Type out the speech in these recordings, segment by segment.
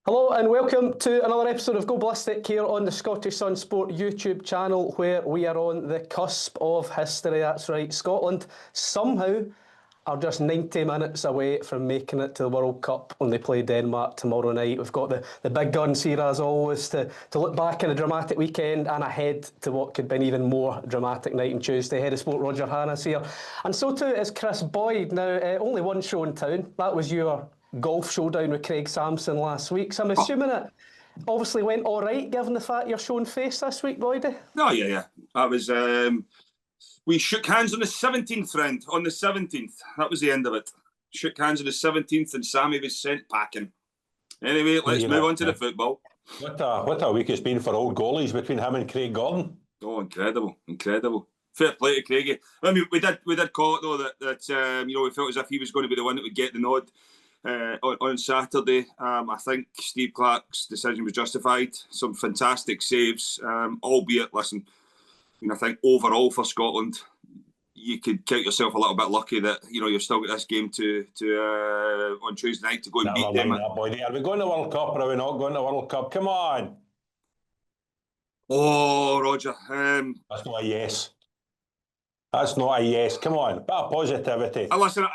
Hello and welcome to another episode of Go Ballistic here on the Scottish Sun Sport YouTube channel, where we are on the cusp of history. That's right, Scotland somehow are just 90 minutes away from making it to the World Cup when they play Denmark tomorrow night. We've got the big guns here as always to look back on a dramatic weekend and ahead to what could be an even more dramatic night on Tuesday. Head of Sport Roger Hanna's here, and so too is Kris Boyd. Now, only one show in town. That was your golf showdown with Craig Sampson last week, so I'm assuming it obviously went all right, given the fact you're showing face this week, Boydie. Oh, yeah. That was, we shook hands on the 17th, friend, on the 17th. That was the end of it. Shook hands on the 17th and Sammy was sent packing. Anyway, let's move on to the football. What a week it's been for old goalies between him and Craig Gordon. Oh, incredible. Fair play to Craigie. I mean, we did call it, though, that you know, we felt as if he was going to be the one that would get the nod. On Saturday, I think Steve Clarke's decision was justified. Some fantastic saves, albeit, listen, I think overall for Scotland, you could count yourself a little bit lucky that you've still got this game to on Tuesday night to go and beat them. Are we going to the World Cup or are we not going to the World Cup? Come on. Oh, Roger. That's not a yes. That's not a yes. Come on, bit of positivity. Listen.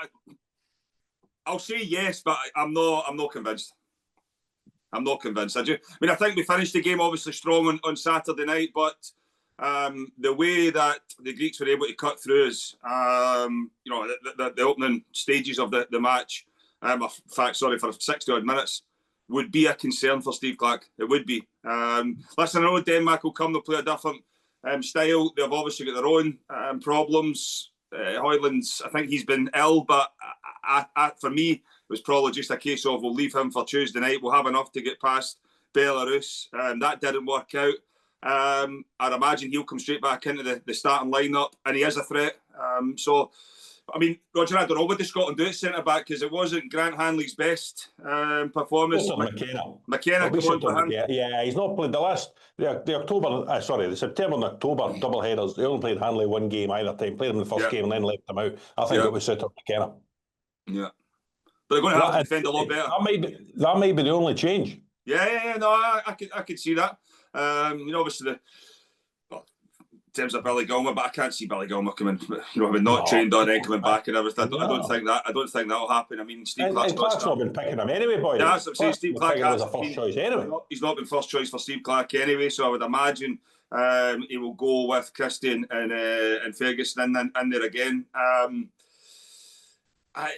I'll say yes, but I'm not convinced. I'm not convinced. I think we finished the game obviously strong on Saturday night, but the way that the Greeks were able to cut through us, the opening stages of the match, in fact, for 60 odd minutes, would be a concern for Steve Clarke. It would be. Listen, I know Denmark will come, they'll play a different style. They've obviously got their own problems. Hojlund's, I think he's been ill, but for me, it was probably just a case of we'll leave him for Tuesday night. We'll have enough to get past Belarus. That didn't work out. I'd imagine he'll come straight back into the starting lineup, and he is a threat. So, I mean, Roger, I don't know what the Scotland do at centre-back, because it wasn't Grant Hanley's best performance. McKenna come on for him. Yeah, he's not played the September and October double-headers. They only played Hanley one game either time, played him in the first game and then left him out. I think it was set up McKenna. Yeah. But they're going to have to defend a lot better. That might be the only change. Yeah. No, I could see that. Obviously, in terms of Billy Gilmour, but I can't see Billy Gilmour coming. Having not trained on and coming back and everything. I don't think that'll happen. I mean, Steve Clarke's not been picking him anyway, boy. Yeah, that's what I'm saying. Steve Clarke was a first choice anyway. He's not been first choice for Steve Clarke anyway, so I would imagine he will go with Christie and Ferguson in there again. I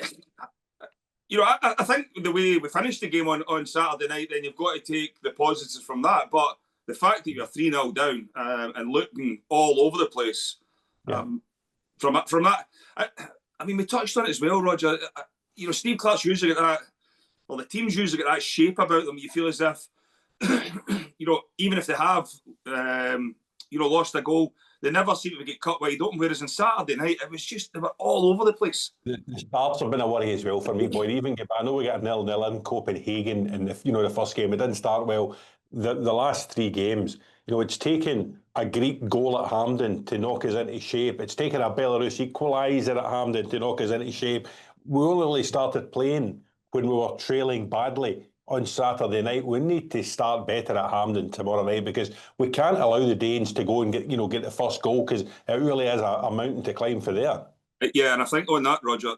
think the way we finished the game on Saturday night, then you've got to take the positives from that. But the fact that you're 3-0 down and looking all over the place, from that, I mean, we touched on it as well, Roger. Steve Clarke's usually got that, well, the team's usually got that shape about them. You feel as if, even if they have, lost a goal, they never seem to get cut wide open. Whereas on Saturday night, it was just, they were all over the place. The starts have been a worry as well for me, boy. I know we got 0-0 in Copenhagen in the first game. It didn't start well. The last three games, it's taken a Greek goal at Hampden to knock us into shape. It's taken a Belarus equaliser at Hampden to knock us into shape. We only really started playing when we were trailing badly on Saturday night. We need to start better at Hampden tomorrow night, because we can't allow the Danes to go and get the first goal, because it really is a mountain to climb for there. Yeah, and I think on that, Roger,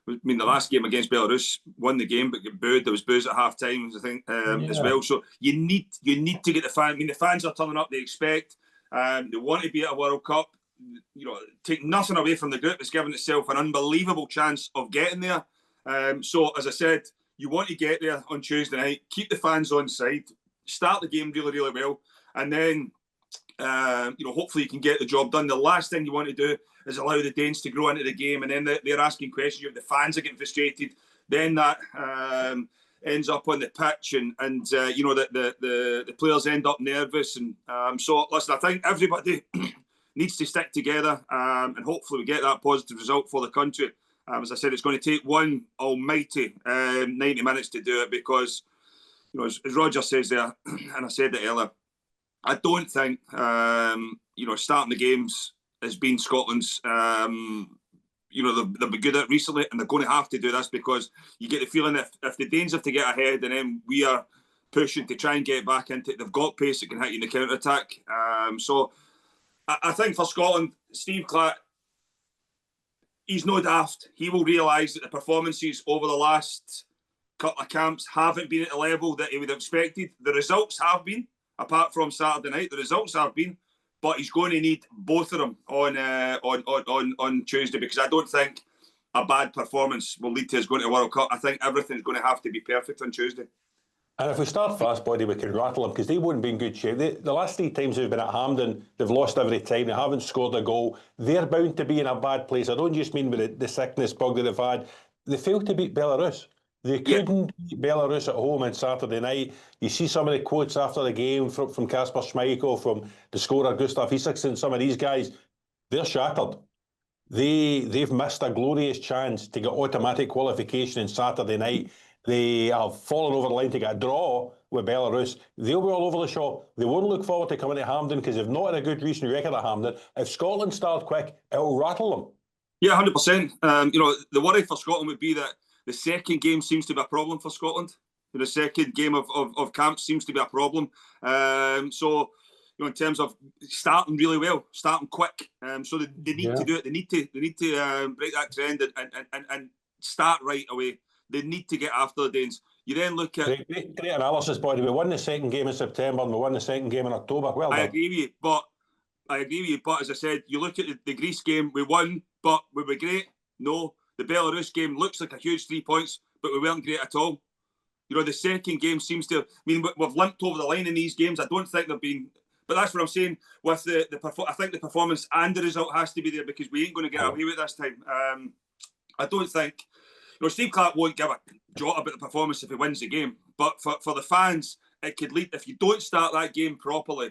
I mean, the last game against Belarus won the game, but got booed. There was boos at half time, I think, as well. So you need to get the fans. I mean, the fans are turning up. They expect. They want to be at a World Cup. Take nothing away from the group. It's given itself an unbelievable chance of getting there. So, as I said, you want to get there on Tuesday night. Keep the fans on side. Start the game really, really well, and then hopefully you can get the job done. The last thing you want to do is allow the Danes to grow into the game, and then they're asking questions. The fans are getting frustrated. Then that ends up on the pitch, and the players end up nervous. And so, listen, I think everybody needs to stick together, and hopefully we get that positive result for the country. As I said, it's going to take one almighty 90 minutes to do it, because, as Roger says there, and I said it earlier, I don't think starting the games has been Scotland's they've been good at recently, and they're going to have to do this because you get the feeling if the Danes have to get ahead and then we are pushing to try and get back into it, they've got pace that can hit you in the counter-attack. So I think for Scotland, Steve Clarke, he's no daft. He will realise that the performances over the last couple of camps haven't been at the level that he would have expected. The results have been, apart from Saturday night, the results have been, but he's going to need both of them on Tuesday, because I don't think a bad performance will lead to us going to the World Cup. I think everything's going to have to be perfect on Tuesday. And if we start fast, Body, we can rattle them because they won't be in good shape. The last 3 times they've been at Hampden, they've lost every time. They haven't scored a goal. They're bound to be in a bad place. I don't just mean with the sickness bug that they've had. They failed to beat Belarus. They couldn't beat Belarus at home on Saturday night. You see some of the quotes after the game from Kasper Schmeichel, from the scorer Gustav Isaksen, some of these guys, they're shattered. They've missed a glorious chance to get automatic qualification on Saturday night. They have fallen over the line to get a draw with Belarus. They'll be all over the shop. They won't look forward to coming to Hampden because they've not had a good recent record at Hampden. If Scotland start quick, it'll rattle them. Yeah, 100%. The worry for Scotland would be that the second game seems to be a problem for Scotland. The second game of camp seems to be a problem. So, in terms of starting really well, starting quick. So they need to do it. They need to break that trend and start right away. They need to get after the Danes. You then look at... Great analysis, Body. We won the second game in September and we won the second game in October. Well done. I agree with you, but as I said, you look at the Greece game, we won, but we were great. No, the Belarus game looks like a huge 3 points, but we weren't great at all. The second game seems to... we've limped over the line in these games. I don't think they've been... But that's what I'm saying with I think the performance and the result has to be there because we ain't going to get away with this time. I don't think... Steve Clarke won't give a jot about the performance if he wins the game. But for the fans, it could lead... If you don't start that game properly,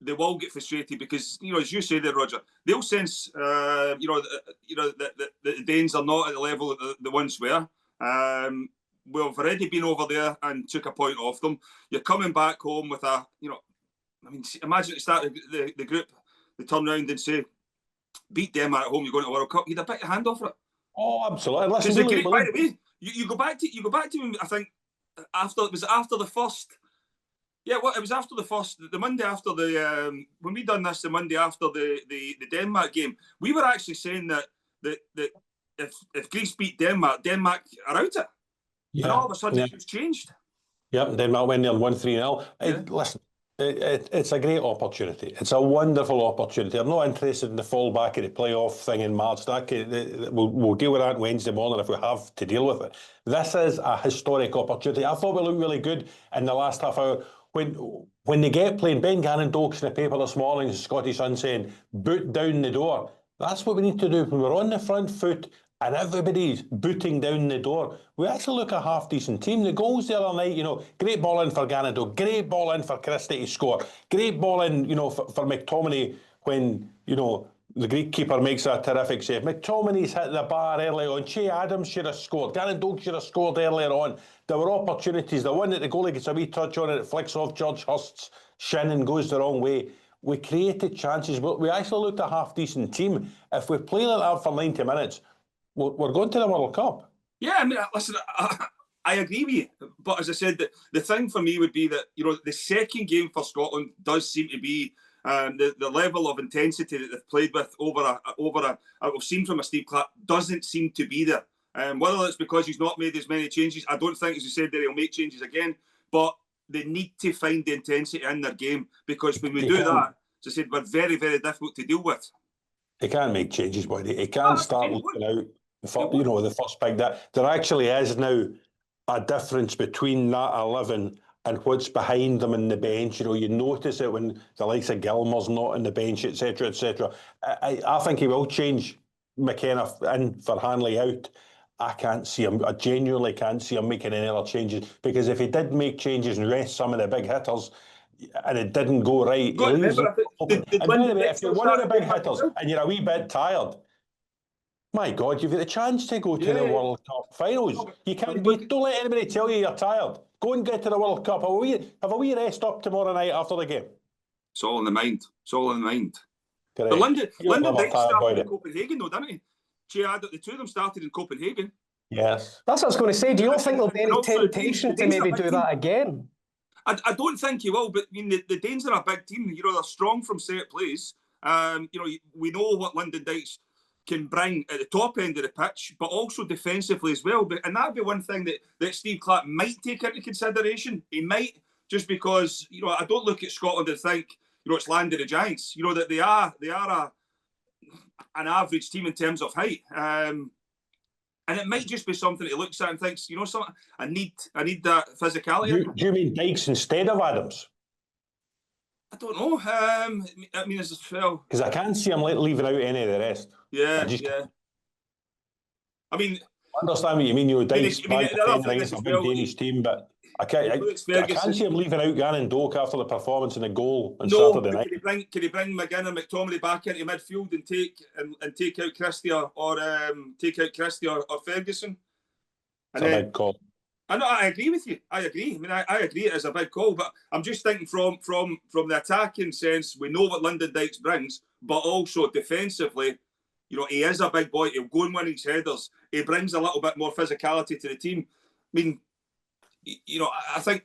they will get frustrated because, as you say there, Roger, they'll sense, that the Danes are not at the level that they once were. We've already been over there and took a point off them. You're coming back home with a, imagine at the start of the group, they turn around and say, beat Denmark at home, you're going to the World Cup. You'd have bit your hand off it. Oh, absolutely. Because by the way, you go back to I think after the first. Yeah, well, it was after the Monday after the when we done this, the Monday after the Denmark game, we were actually saying that if Greece beat Denmark are out it. Yeah. And all of a sudden it's changed. Yep, Denmark went there and won 3-0. Listen, it's a great opportunity. It's a wonderful opportunity. I'm not interested in the fallback of the playoff thing in March. We'll deal with that Wednesday morning if we have to deal with it. This is a historic opportunity. I thought we looked really good in the last half hour. When they get playing, Ben Gannon-Dokes in the paper this morning, the Scottish Sun saying, boot down the door. That's what we need to do. When we're on the front foot and everybody's booting down the door, we actually look a half-decent team. The goals the other night, great ball in for Gannon-Dokes, great ball in for Christie to score, great ball in, for McTominay when, the Greek keeper makes a terrific save. McTominay's hit the bar early on. Che Adams should have scored. Gannon-Dokes should have scored earlier on. There were opportunities. The one that the goalie gets a wee touch on it flicks off George Hurst's shin and goes the wrong way. We created chances, but we actually looked a half-decent team. If we play like that for 90 minutes, we're going to the World Cup. Yeah, listen, I agree with you. But as I said, the thing for me would be that, the second game for Scotland does seem to be the level of intensity that they've played with over we've seen from a Steve Clarke doesn't seem to be there. Whether it's because he's not made as many changes, I don't think, as you said there, he'll make changes again. But they need to find the intensity in their game because when we do that, as I said, we're very, very difficult to deal with. He can't make changes, boy. He can't start looking out. The first pick. That there actually is now a difference between that 11 and what's behind them in the bench. You notice it when the likes of Gilmour's not on the bench, etc., etc. I think he will change McKenna in for Hanley out. I can't see him. I genuinely can't see him making any other changes because if he did make changes and rest some of the big hitters, and it didn't go right. If you're one of the big hitters and you're a wee bit tired, my God, you've got the chance to go to the World Cup finals. You can't. Don't let anybody tell you you're tired. Go and get to the World Cup. Have a wee rest up tomorrow night after the game. It's all in the mind. It's all in the mind. Correct. But Lyndon Dykes started in Copenhagen, though, didn't he? The two of them started in Copenhagen. Yes. That's what I was going to say. Do you not think there'll be any Also, temptation to Danes are a maybe big do team. that again? I don't think he will, but I mean, the Danes are a big team. You know, they're strong from set plays. You know, we know what Lyndon Dykes can bring at the top end of the pitch, but also defensively as well. And that'd be one thing that Steve Clarke might take into consideration. He might, just because, you know, I don't look at Scotland and think, you know, it's land of the giants. You know, that they are an average team in terms of height. And it might just be something he looks at and thinks, you know, something, I need that physicality. Do you mean Dykes instead of Adams? I don't know. I mean, as well, because I can't see him leaving out any of the rest. Yeah. I mean, I understand what you mean. You know, Dykes against a big Danish team, but I can't see him leaving out Gannon Doak after the performance and the goal on Saturday night. Can he bring McGinn and McTominay back into midfield and take out Christie or Ferguson? It's a big call. I agree with you. I agree. I mean, I agree it is a big call, but I'm just thinking from the attacking sense, we know what Lyndon Dykes brings, but also defensively, you know, he is a big boy. He'll go and win his headers. He brings a little bit more physicality to the team. I mean, you know, I think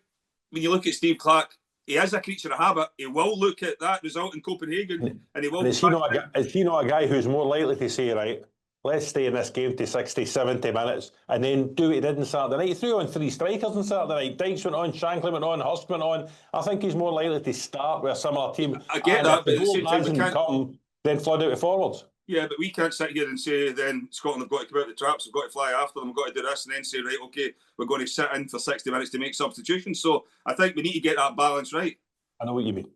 when you look at Steve Clarke, he is a creature of habit. He will look at that result in Copenhagen, and he will. Is he not a guy who's more likely to say, right, let's stay in this game to 60, 70 minutes and then do what he did on Saturday night? He threw on 3 strikers on Saturday night. Dykes went on, Shankly went on, Hurst went on. I think he's more likely to start with a similar team. I get that, but at the same time, we can't come, then flood out the forwards. Yeah, but we can't sit here and say then Scotland have got to come out the traps, we've got to fly after them, we've got to do this, and then say, right, okay, we're going to sit in for 60 minutes to make substitutions. So I think we need to get that balance right. I know what you mean.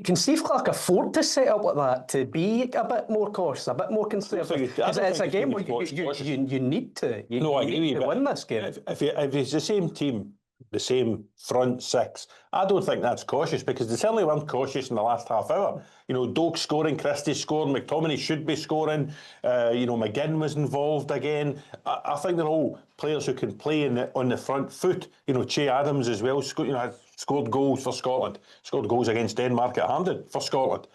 Can Steve Clarke afford to set up like that, to be a bit more cautious, a bit more conservative? It's a game where you need to. You need to win this game. If it's the same team, the same front six, I don't think that's cautious, because they certainly weren't cautious in the last half hour. You know, Doak scoring, Christie scoring, McTominay should be scoring. You know, McGinn was involved again. I think they're all players who can play on the front foot. You know, Che Adams as well. Scored goals for Scotland. Scored goals against Denmark at Hampden for Scotland.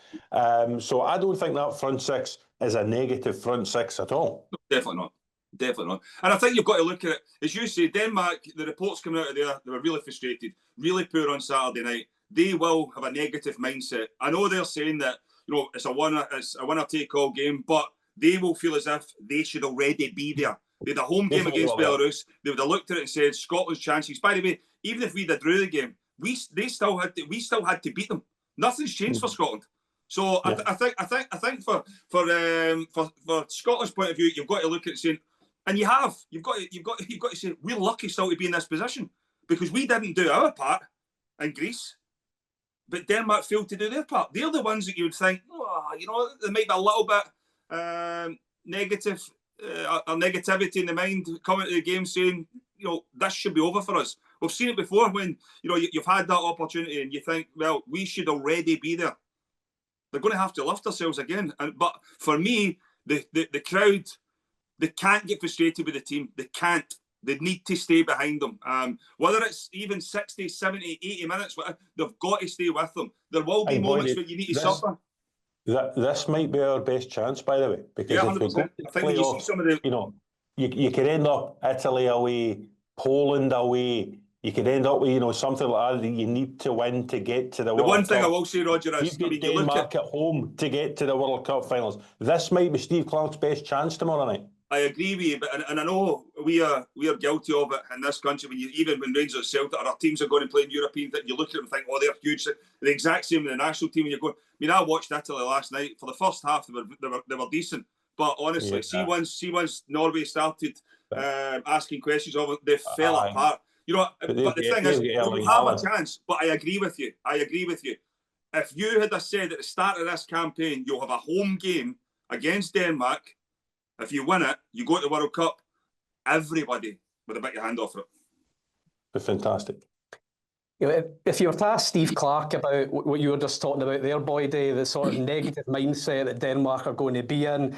So I don't think that front six is a negative front six at all. No, definitely not. Definitely not. And I think you've got to look at it. As you say, Denmark, the reports coming out of there, they were really frustrated, really poor on Saturday night. They will have a negative mindset. I know they're saying that, you know, it's a winner-take-all game, but they will feel as if they should already be there. They had a home game against Belarus. They would have looked at it and said, Scotland's chances. By the way, even if we had drew the game, we still had to beat them. Nothing's changed for Scotland. So yeah. I think for Scotland's point of view, you've got to look at it saying, and you've got to say, we're lucky still to be in this position, because we didn't do our part in Greece, but Denmark failed to do their part. They're the ones that you would think, oh, you know, there might be a little bit negative or negativity in the mind coming to the game, saying, you know, this should be over for us. We've seen it before when, you know, you've had that opportunity and you think, well, we should already be there. They're going to have to lift themselves again. But for me, the crowd, they can't get frustrated with the team. They can't. They need to stay behind them. Whether it's even 60, 70, 80 minutes, they've got to stay with them. There will be moments where you need to suffer. This might be our best chance, by the way, because if we go I think when you see some of the, you know, you could end up Italy away, Poland away. You could end up with, you know, something like that you need to win to get to the World Cup. The one thing I will say, Roger, is you Denmark at home to get to the World Cup finals. This might be Steve Clarke's best chance tomorrow night. I agree with you, but and I know we are guilty of it in this country. Even when Rangers, Celtic, our teams are going and playing European, you look at them and think, oh, they're huge. The exact same in the national team. And you're going, I mean, I watched Italy last night. For the first half, they were decent, but honestly, see once Norway started asking questions of them, they fell apart. You know, but the thing is, you have a chance. But I agree with you. If you had said at the start of this campaign, you'll have a home game against Denmark. If you win it, you go to the World Cup. Everybody would have bit your hand off it. It's fantastic. You know, if you were to ask Steve Clarke about what you were just talking about there, Boyd, the sort of negative mindset that Denmark are going to be in,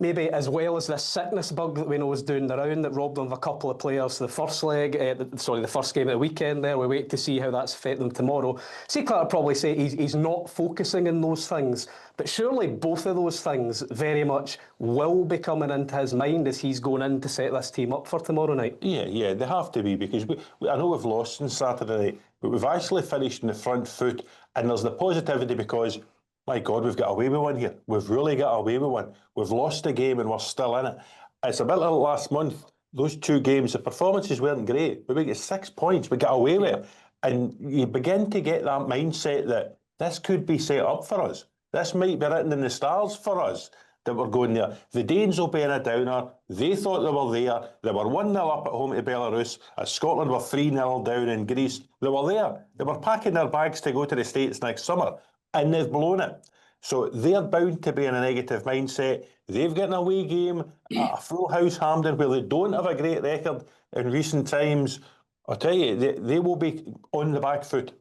maybe as well as this sickness bug that we know is doing the round that robbed them of a couple of players the first leg, the first game of the weekend there. We wait to see how that's affected them tomorrow. See, Clarke would probably say he's not focusing on those things, but surely both of those things very much will be coming into his mind as he's going in to set this team up for tomorrow night. Yeah, they have to be, because I know we've lost on Saturday night, but we've actually finished in the front foot, and there's the positivity because, my God, we've got away with one here. We've really got away with one. We've lost the game and we're still in it. It's a bit like last month. Those 2 games, the performances weren't great, but we get 6 points. We got away with it. And you begin to get that mindset that this could be set up for us. This might be written in the stars for us that we're going there. The Danes will be in a downer. They thought they were there. They were 1-0 up at home to Belarus. As Scotland were 3-0 down in Greece. They were there. They were packing their bags to go to the States next summer, and they've blown it. So they're bound to be in a negative mindset. They've got an away game at a full house Hampden where they don't have a great record in recent times. I'll tell you, they will be on the back foot.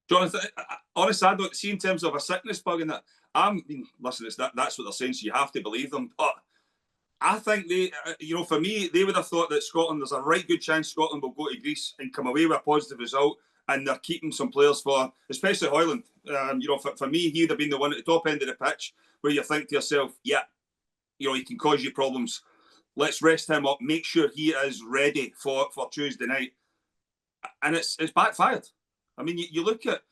Jonathon, honestly, I don't see in terms of a sickness bug in that. Listen, that's what they're saying, so you have to believe them. But I think for me, they would have thought that Scotland, there's a right good chance Scotland will go to Greece and come away with a positive result, and they're keeping some players for, especially Hojlund. For me, he would have been the one at the top end of the pitch where you think to yourself, yeah, he can cause you problems. Let's rest him up, make sure he is ready for Tuesday night. And it's backfired. I mean, you look at,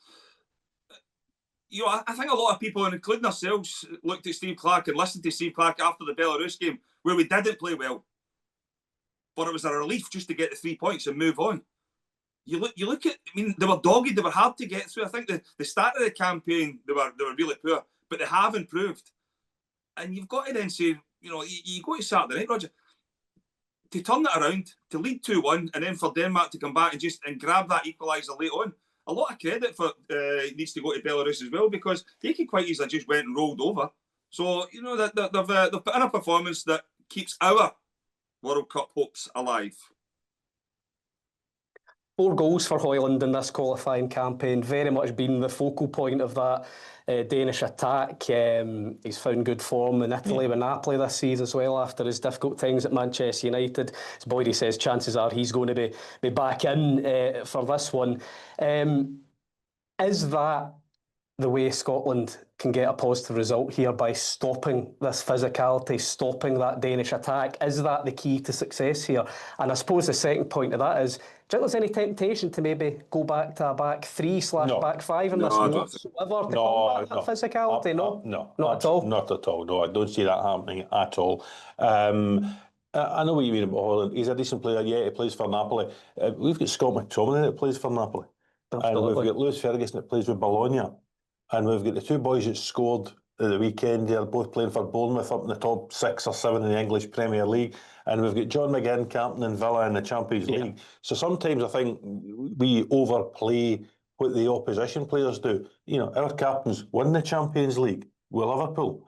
I think a lot of people, and including ourselves, looked at Steve Clarke and listened to Steve Clarke after the Belarus game where we didn't play well. But it was a relief just to get the 3 points and move on. You look at, I mean, they were dogged, they were hard to get through. I think the start of the campaign, they were really poor, but they have improved. And you've got to then say, you go to Saturday night, Roger, to turn that around, to lead 2-1, and then for Denmark to come back and grab that equaliser late on. A lot of credit for needs to go to Belarus as well, because they could quite easily just went and rolled over. So, they've put in a performance that keeps our World Cup hopes alive. 4 goals for Hojlund in this qualifying campaign, very much been the focal point of that Danish attack. He's found good form in Italy with Napoli this season as well after his difficult times at Manchester United. As Boyd says, chances are he's going to be back in for this one. Is that the way Scotland can get a positive result here, by stopping this physicality, stopping that Danish attack? Is that the key to success here? And I suppose the second point of that is, do you think there's any temptation to maybe go back to a back 3/back 5 in this whatsoever to combat that physicality? No, not at all. Not at all. No, I don't see that happening at all. I know what you mean about Hojlund. He's a decent player. Yeah, he plays for Napoli. We've got Scott McTominay that plays for Napoli. Absolutely. And we've got Lewis Ferguson that plays with Bologna. And we've got the 2 boys that scored at the weekend. They're both playing for Bournemouth up in the top 6 or 7 in the English Premier League. And we've got John McGinn captaining Villa in the Champions League. So sometimes I think we overplay what the opposition players do. Our captains won the Champions League with Liverpool.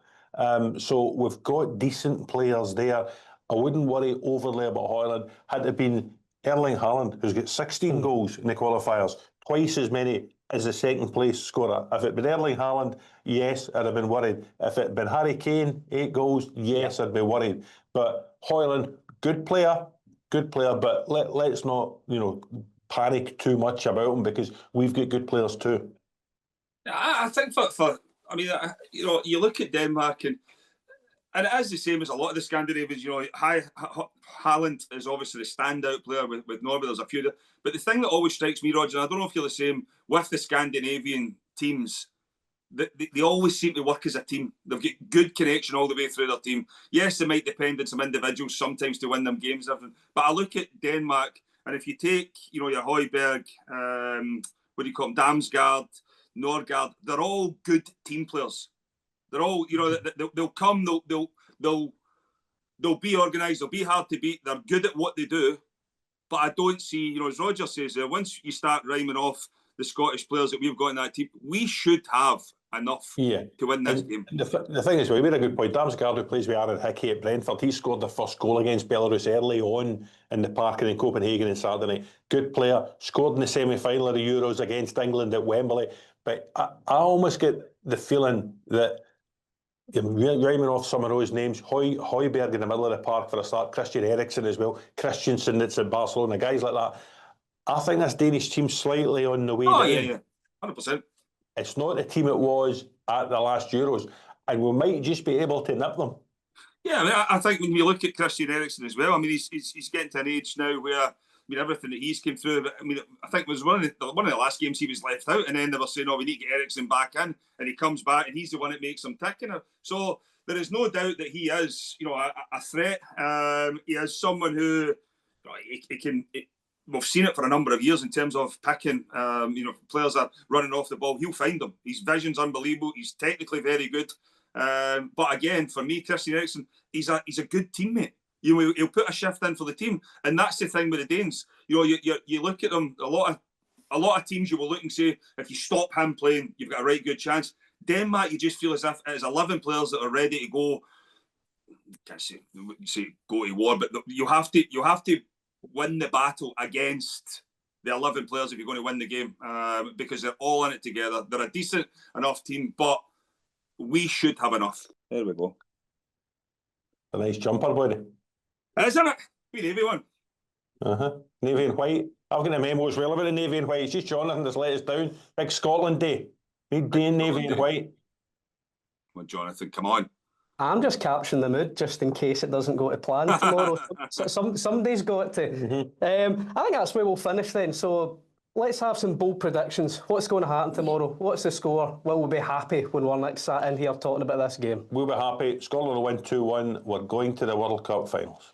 So we've got decent players there. I wouldn't worry overly about Hojlund. Had it been Erling Haaland, who's got 16 goals in the qualifiers, twice as many as the second place scorer. If it had been Erling Haaland, yes, I'd have been worried. If it had been Harry Kane, 8 goals, yes, I'd be worried. But Hojlund, good player, but let's not, panic too much about him, because we've got good players too. I think you look at Denmark and it is the same as a lot of the Scandinavians. Haaland is obviously the standout player with Norway. There's a few, but the thing that always strikes me, Roger, and I don't know if you're the same with the Scandinavian teams, they always seem to work as a team. They've got good connection all the way through their team. Yes, they might depend on some individuals sometimes to win them games, but I look at Denmark, and if you take your Højbjerg, what do you call them, Damsgaard, Norgard, they're all good team players. They're all, they'll come, they'll be organised, they'll be hard to beat, they're good at what they do. But I don't see, as Roger says, once you start rhyming off the Scottish players that we've got in that team, we should have enough to win this game. The thing is, we made a good point. Damsgaard, who plays with Aaron Hickey at Brentford, he scored the first goal against Belarus early on in the park in Copenhagen on Saturday night. Good player, scored in the semi-final of the Euros against England at Wembley. But I almost get the feeling that Rhyming off some of those names. Højbjerg in the middle of the park for a start. Christian Eriksen as well. Christensen that's at Barcelona. Guys like that. I think this Danish team's slightly on the way down. Yeah. 100%. It's not the team it was at the last Euros. And we might just be able to nip them. Yeah, I mean, I think when you look at Christian Eriksen as well, I mean, he's getting to an age now where, I mean, everything that he's came through. I mean, I think it was one of the last games he was left out, and then they were saying, "Oh, we need to get Eriksen back in," and he comes back, and he's the one that makes them tick. So there is no doubt that he is, a threat. He is someone who he can. We've seen it for a number of years in terms of picking. Players are running off the ball. He'll find them. His vision's unbelievable. He's technically very good. But again, for me, Christian Eriksen, he's a good teammate. He'll put a shift in for the team, and that's the thing with the Danes. You look at them. A lot of teams you will look and say, if you stop him playing, you've got a right good chance. Denmark, you just feel as if it's 11 players that are ready to go. Can't say go to war, but you have to win the battle against the 11 players if you're going to win the game, because they're all in it together. They're a decent enough team, but we should have enough. There we go. A nice jumper, buddy. Isn't it? Be Navy one. Navy and white. I've got a memo as well about the Navy and white. It's just Jonathon that's let us down. Big Scotland Day. Need being Navy and white. Well, Jonathon, come on. I'm just capturing the mood just in case it doesn't go to plan tomorrow. Somebody's got to. I think that's where we'll finish then. So let's have some bold predictions. What's going to happen tomorrow? What's the score? Will we be happy when we're next sat in here talking about this game? We'll be happy. Scotland will win 2-1. We're going to the World Cup finals.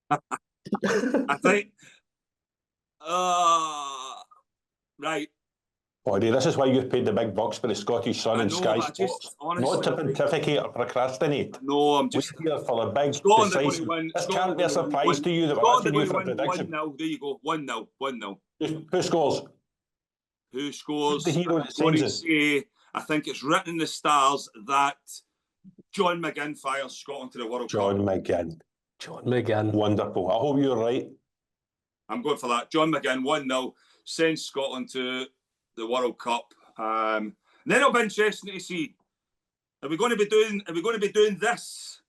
I think. Right. Buddy, this is why you've paid the big bucks for the Scottish Sun and Sky Sports. Not to pontificate or procrastinate. No, I'm just here for a big, Scotland decisive. This can't be a surprise to you that we're asking you for a prediction. 1-0. There you go. 1-0. 1-0. Who scores? Who scores? The hero that saves it. I think it's written in the stars that John McGinn fires Scotland to the World Cup. John McGinn. Wonderful. I hope you're right. I'm going for that. John McGinn, 1-0, sends Scotland to the World Cup. And then it'll be interesting to see, are we going to be doing this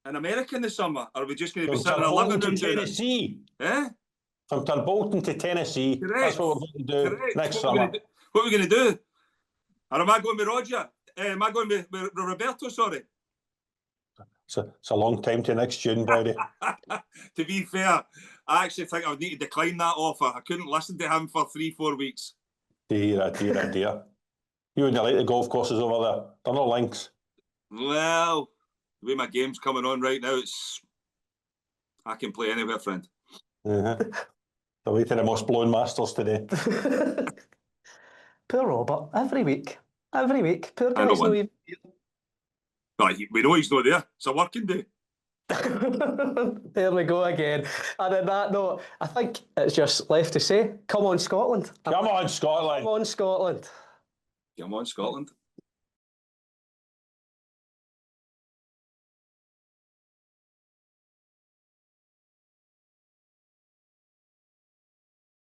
in America in the summer? Or are we just going to be sitting in a living room doing Tennessee? Eh? From Bolton to Tennessee. Correct. That's what we're going to do next summer. What are we going to do? Or am I going with Roger? Am I going with Roberto, sorry? It's a long time to next June, buddy. To be fair, I actually think I would need to decline that offer. I couldn't listen to him for 3-4 weeks. Dear. You wouldn't like the golf courses over there. They're not links. Well, the way my game's coming on right now, I can play anywhere, friend. The way to the most blown Masters today. Poor Robert, every week. Poor guy's not even here. We know he's not there. It's a working day. There we go again. And on that note, I think it's just left to say, come on, Scotland. Come on, Scotland. Come on, Scotland. Come on, Scotland.